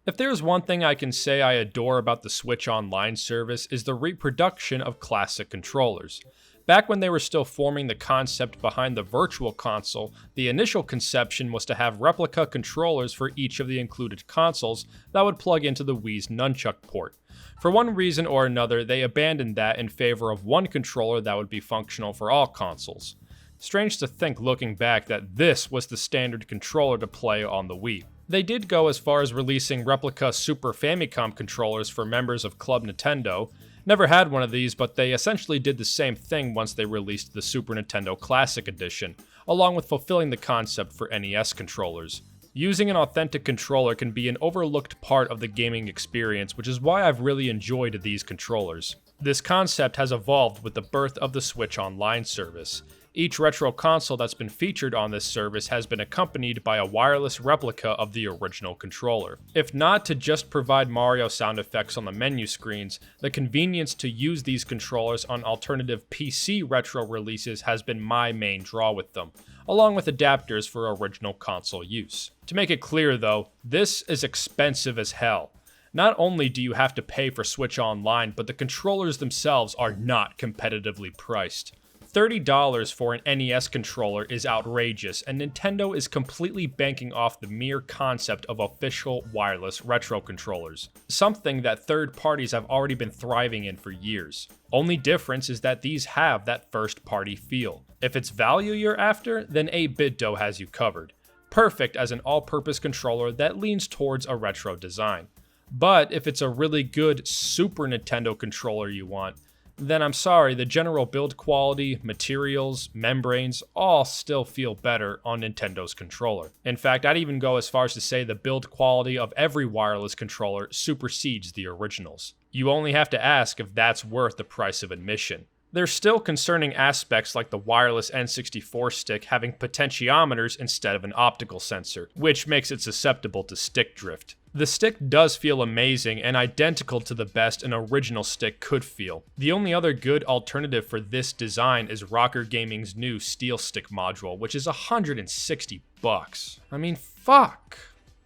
If there's one thing I can say I adore about the Switch Online service is the reproduction of classic controllers. Back when they were still forming the concept behind the Virtual Console, the initial conception was to have replica controllers for each of the included consoles that would plug into the Wii's nunchuck port. For one reason or another, they abandoned that in favor of one controller that would be functional for all consoles. Strange to think looking back that this was the standard controller to play on the Wii. They did go as far as releasing replica Super Famicom controllers for members of Club Nintendo. Never had one of these, but they essentially did the same thing once they released the Super Nintendo Classic Edition, along with fulfilling the concept for NES controllers. Using an authentic controller can be an overlooked part of the gaming experience, which is why I've really enjoyed these controllers. This concept has evolved with the birth of the Switch Online service. Each retro console that's been featured on this service has been accompanied by a wireless replica of the original controller. If not to just provide Mario sound effects on the menu screens, the convenience to use these controllers on alternative PC retro releases has been my main draw with them, along with adapters for original console use. To make it clear though, this is expensive as hell. Not only do you have to pay for Switch Online, but the controllers themselves are not competitively priced. $30 for an NES controller is outrageous, and Nintendo is completely banking off the mere concept of official wireless retro controllers, something that third parties have already been thriving in for years. Only difference is that these have that first-party feel. If it's value you're after, then 8BitDo has you covered. Perfect as an all-purpose controller that leans towards a retro design. But if it's a really good Super Nintendo controller you want, then I'm sorry, the general build quality, materials, membranes, all still feel better on Nintendo's controller. In fact, I'd even go as far as to say the build quality of every wireless controller supersedes the originals. You only have to ask if that's worth the price of admission. There's still concerning aspects like the wireless N64 stick having potentiometers instead of an optical sensor, which makes it susceptible to stick drift. The stick does feel amazing and identical to the best an original stick could feel. The only other good alternative for this design is Rocker Gaming's new Steel Stick module, which is $160. I mean, fuck.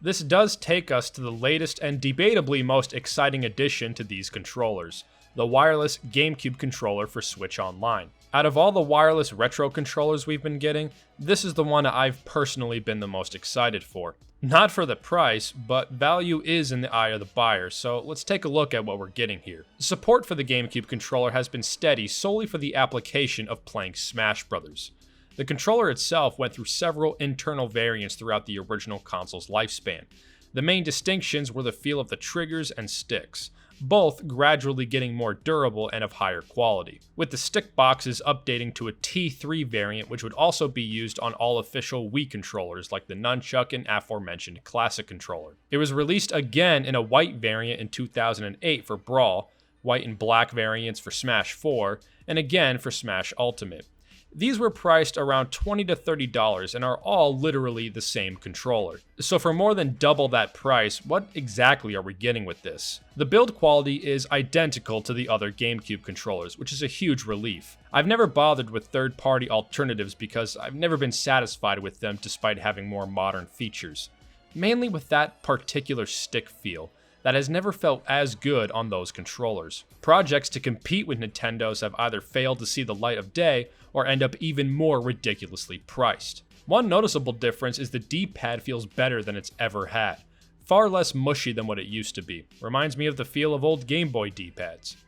This does take us to the latest and debatably most exciting addition to these controllers, the wireless GameCube controller for Switch Online. Out of all the wireless retro controllers we've been getting, this is the one I've personally been the most excited for. Not for the price, but value is in the eye of the buyer, so let's take a look at what we're getting here. Support for the GameCube controller has been steady solely for the application of playing Smash Bros. The controller itself went through several internal variants throughout the original console's lifespan. The main distinctions were the feel of the triggers and sticks, both gradually getting more durable and of higher quality, with the stick boxes updating to a T3 variant which would also be used on all official Wii controllers like the Nunchuck and aforementioned Classic controller. It was released again in a white variant in 2008 for Brawl, white and black variants for Smash 4, and again for Smash Ultimate. These were priced around $20 to $30 and are all literally the same controller. So for more than double that price, what exactly are we getting with this? The build quality is identical to the other GameCube controllers, which is a huge relief. I've never bothered with third-party alternatives because I've never been satisfied with them despite having more modern features. Mainly with that particular stick feel that has never felt as good on those controllers. Projects to compete with Nintendo's have either failed to see the light of day or end up even more ridiculously priced. One noticeable difference is the D-pad feels better than it's ever had. Far less mushy than what it used to be. Reminds me of the feel of old Game Boy D-pads.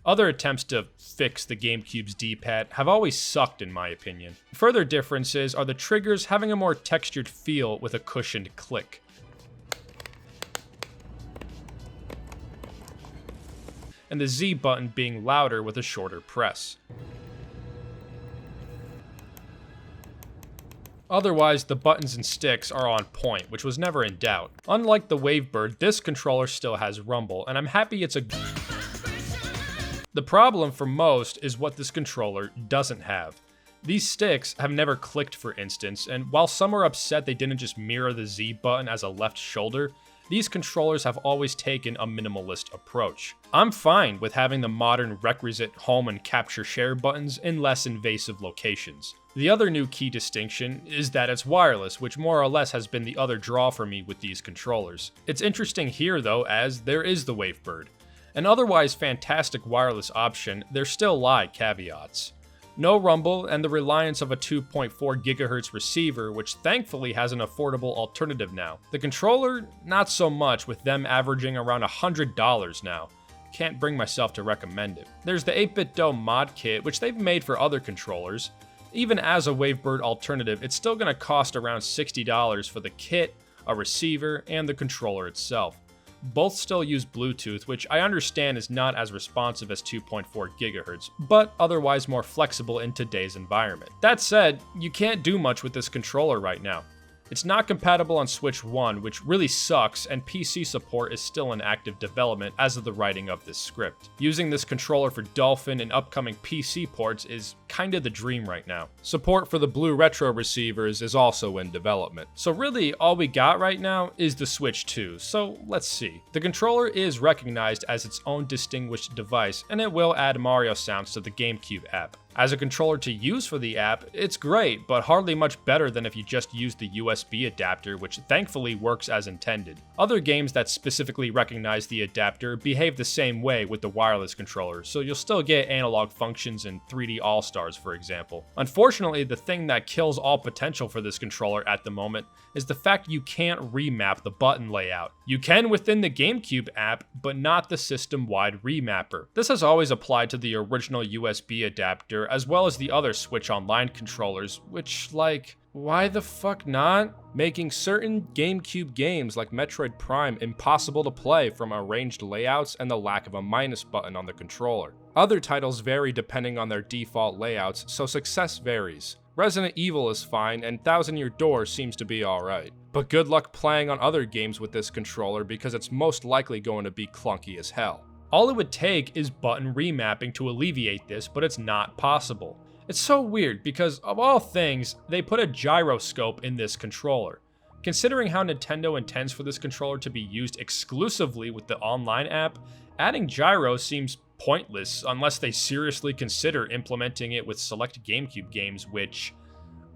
Other attempts to fix the GameCube's D-pad have always sucked in my opinion. Further differences are the triggers having a more textured feel with a cushioned click. And the Z button being louder with a shorter press. Otherwise, the buttons and sticks are on point, which was never in doubt. Unlike the Wavebird, this controller still has rumble, and I'm happy it's a... The problem for most is what this controller doesn't have. These sticks have never clicked, for instance, and while some are upset they didn't just mirror the Z button as a left shoulder, these controllers have always taken a minimalist approach. I'm fine with having the modern requisite home and capture share buttons in less invasive locations. The other new key distinction is that it's wireless, which more or less has been the other draw for me with these controllers. It's interesting here though, as there is the Wavebird. An otherwise fantastic wireless option, there still lie caveats. No rumble and the reliance of a 2.4 GHz receiver, which thankfully has an affordable alternative now. The controller, not so much, with them averaging around $100 now. Can't bring myself to recommend it. There's the 8-bit Dome mod kit, which they've made for other controllers. Even as a Wavebird alternative, it's still going to cost around $60 for the kit, a receiver, and the controller itself. Both still use Bluetooth, which I understand is not as responsive as 2.4 GHz, but otherwise more flexible in today's environment. That said, you can't do much with this controller right now. It's not compatible on Switch 1, which really sucks, and PC support is still in active development as of the writing of this script. Using this controller for Dolphin and upcoming PC ports is kinda the dream right now. Support for the Blue Retro receivers is also in development. So really, all we got right now is the Switch 2, so let's see. The controller is recognized as its own distinguished device, and it will add Mario sounds to the GameCube app. As a controller to use for the app, it's great, but hardly much better than if you just used the USB adapter, which thankfully works as intended. Other games that specifically recognize the adapter behave the same way with the wireless controller, so you'll still get analog functions in 3D All-Stars, for example. Unfortunately, the thing that kills all potential for this controller at the moment is the fact you can't remap the button layout. You can within the GameCube app, but not the system-wide remapper. This has always applied to the original USB adapter, as well as the other Switch Online controllers, which, like, why the fuck not? Making certain GameCube games like Metroid Prime impossible to play from arranged layouts and the lack of a minus button on the controller. Other titles vary depending on their default layouts, so success varies. Resident Evil is fine, and Thousand Year Door seems to be alright. But good luck playing on other games with this controller because it's most likely going to be clunky as hell. All it would take is button remapping to alleviate this, but it's not possible. It's so weird because, of all things, they put a gyroscope in this controller. Considering how Nintendo intends for this controller to be used exclusively with the online app, adding gyro seems pointless unless they seriously consider implementing it with select GameCube games, which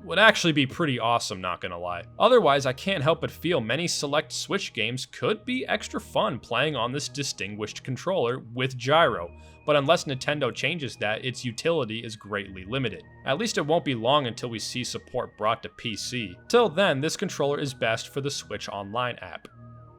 would actually be pretty awesome, not gonna lie. Otherwise, I can't help but feel many select Switch games could be extra fun playing on this distinguished controller with gyro, but unless Nintendo changes that, its utility is greatly limited. At least it won't be long until we see support brought to PC. Till then, this controller is best for the Switch Online app.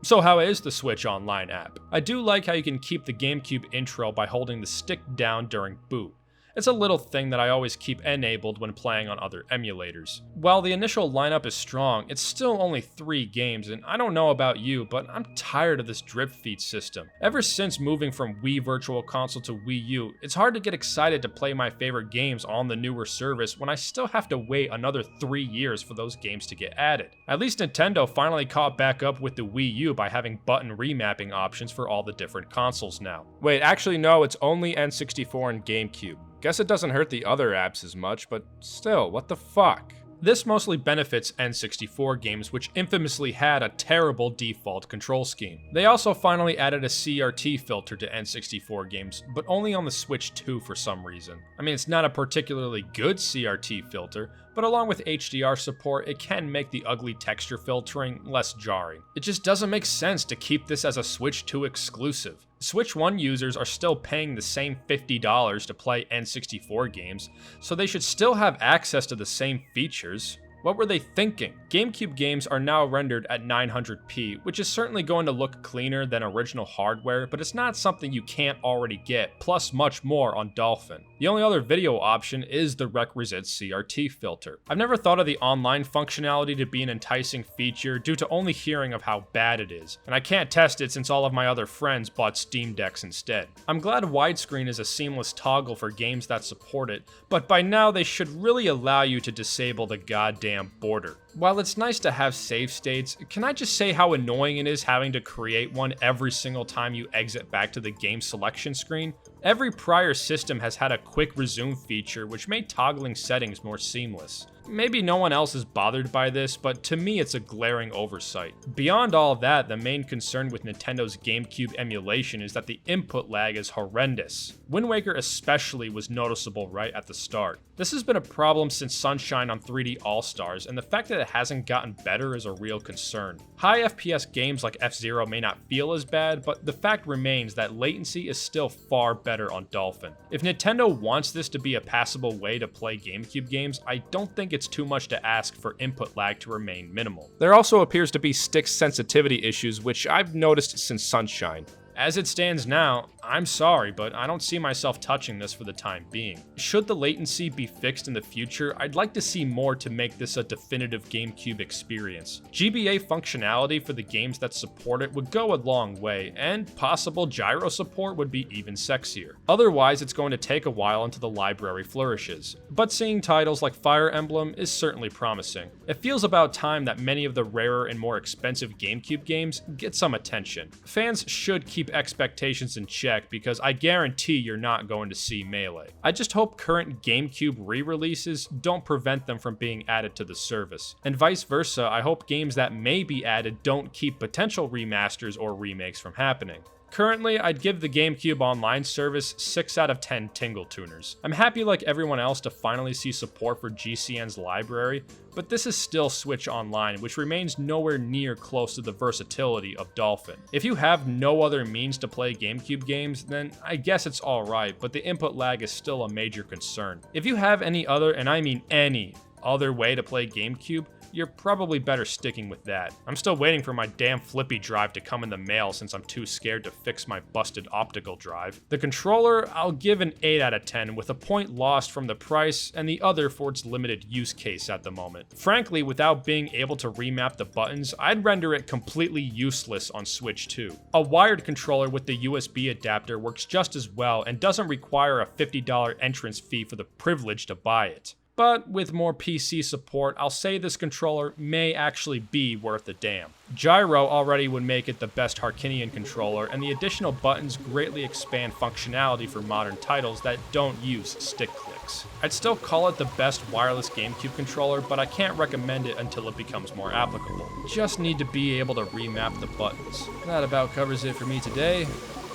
So how is the Switch Online app? I do like how you can keep the GameCube intro by holding the stick down during boot. It's a little thing that I always keep enabled when playing on other emulators. While the initial lineup is strong, it's still only 3 games, and I don't know about you, but I'm tired of this drip feed system. Ever since moving from Wii Virtual Console to Wii U, it's hard to get excited to play my favorite games on the newer service when I still have to wait another 3 years for those games to get added. At least Nintendo finally caught back up with the Wii U by having button remapping options for all the different consoles now. Wait, actually no, it's only N64 and GameCube. Guess it doesn't hurt the other apps as much, but still, what the fuck? This mostly benefits N64 games, which infamously had a terrible default control scheme. They also finally added a CRT filter to N64 games, but only on the Switch 2 for some reason. I mean, it's not a particularly good CRT filter, but along with HDR support, it can make the ugly texture filtering less jarring. It just doesn't make sense to keep this as a Switch 2 exclusive. Switch 1 users are still paying the same $50 to play N64 games, so they should still have access to the same features. What were they thinking? GameCube games are now rendered at 900p, which is certainly going to look cleaner than original hardware, but it's not something you can't already get, plus much more on Dolphin. The only other video option is the requisite CRT filter. I've never thought of the online functionality to be an enticing feature due to only hearing of how bad it is, and I can't test it since all of my other friends bought Steam Decks instead. I'm glad widescreen is a seamless toggle for games that support it, but by now they should really allow you to disable the goddamn border. While it's nice to have save states, can I just say how annoying it is having to create one every single time you exit back to the game selection screen? Every prior system has had a quick resume feature which made toggling settings more seamless. Maybe no one else is bothered by this, but to me it's a glaring oversight. Beyond all of that, the main concern with Nintendo's GameCube emulation is that the input lag is horrendous. Wind Waker especially was noticeable right at the start. This has been a problem since Sunshine on 3D All-Stars, and the fact that it hasn't gotten better is a real concern. High FPS games like F-Zero may not feel as bad, but the fact remains that latency is still far better on Dolphin. If Nintendo wants this to be a passable way to play GameCube games, I don't think it's too much to ask for input lag to remain minimal. There also appears to be stick sensitivity issues, which I've noticed since Sunshine. As it stands now, I'm sorry, but I don't see myself touching this for the time being. Should the latency be fixed in the future, I'd like to see more to make this a definitive GameCube experience. GBA functionality for the games that support it would go a long way, and possible gyro support would be even sexier. Otherwise, it's going to take a while until the library flourishes. But seeing titles like Fire Emblem is certainly promising. It feels about time that many of the rarer and more expensive GameCube games get some attention. Fans should keep expectations in check because I guarantee you're not going to see Melee. I just hope current GameCube re-releases don't prevent them from being added to the service. And vice versa, I hope games that may be added don't keep potential remasters or remakes from happening. Currently, I'd give the GameCube Online service 6 out of 10 Tingle Tuners. I'm happy like everyone else to finally see support for GCN's library, but this is still Switch Online, which remains nowhere near close to the versatility of Dolphin. If you have no other means to play GameCube games, then I guess it's alright, but the input lag is still a major concern. If you have any other, and I mean any, other way to play GameCube, you're probably better sticking with that. I'm still waiting for my damn flippy drive to come in the mail since I'm too scared to fix my busted optical drive. The controller, I'll give an 8 out of 10 with a point lost from the price and the other for its limited use case at the moment. Frankly, without being able to remap the buttons, I'd render it completely useless on Switch 2. A wired controller with the USB adapter works just as well and doesn't require a $50 entrance fee for the privilege to buy it. But with more PC support, I'll say this controller may actually be worth a damn. Gyro already would make it the best Harkinian controller, and the additional buttons greatly expand functionality for modern titles that don't use stick clicks. I'd still call it the best wireless GameCube controller, but I can't recommend it until it becomes more applicable. Just need to be able to remap the buttons. That about covers it for me today,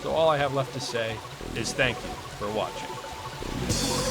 so all I have left to say is thank you for watching.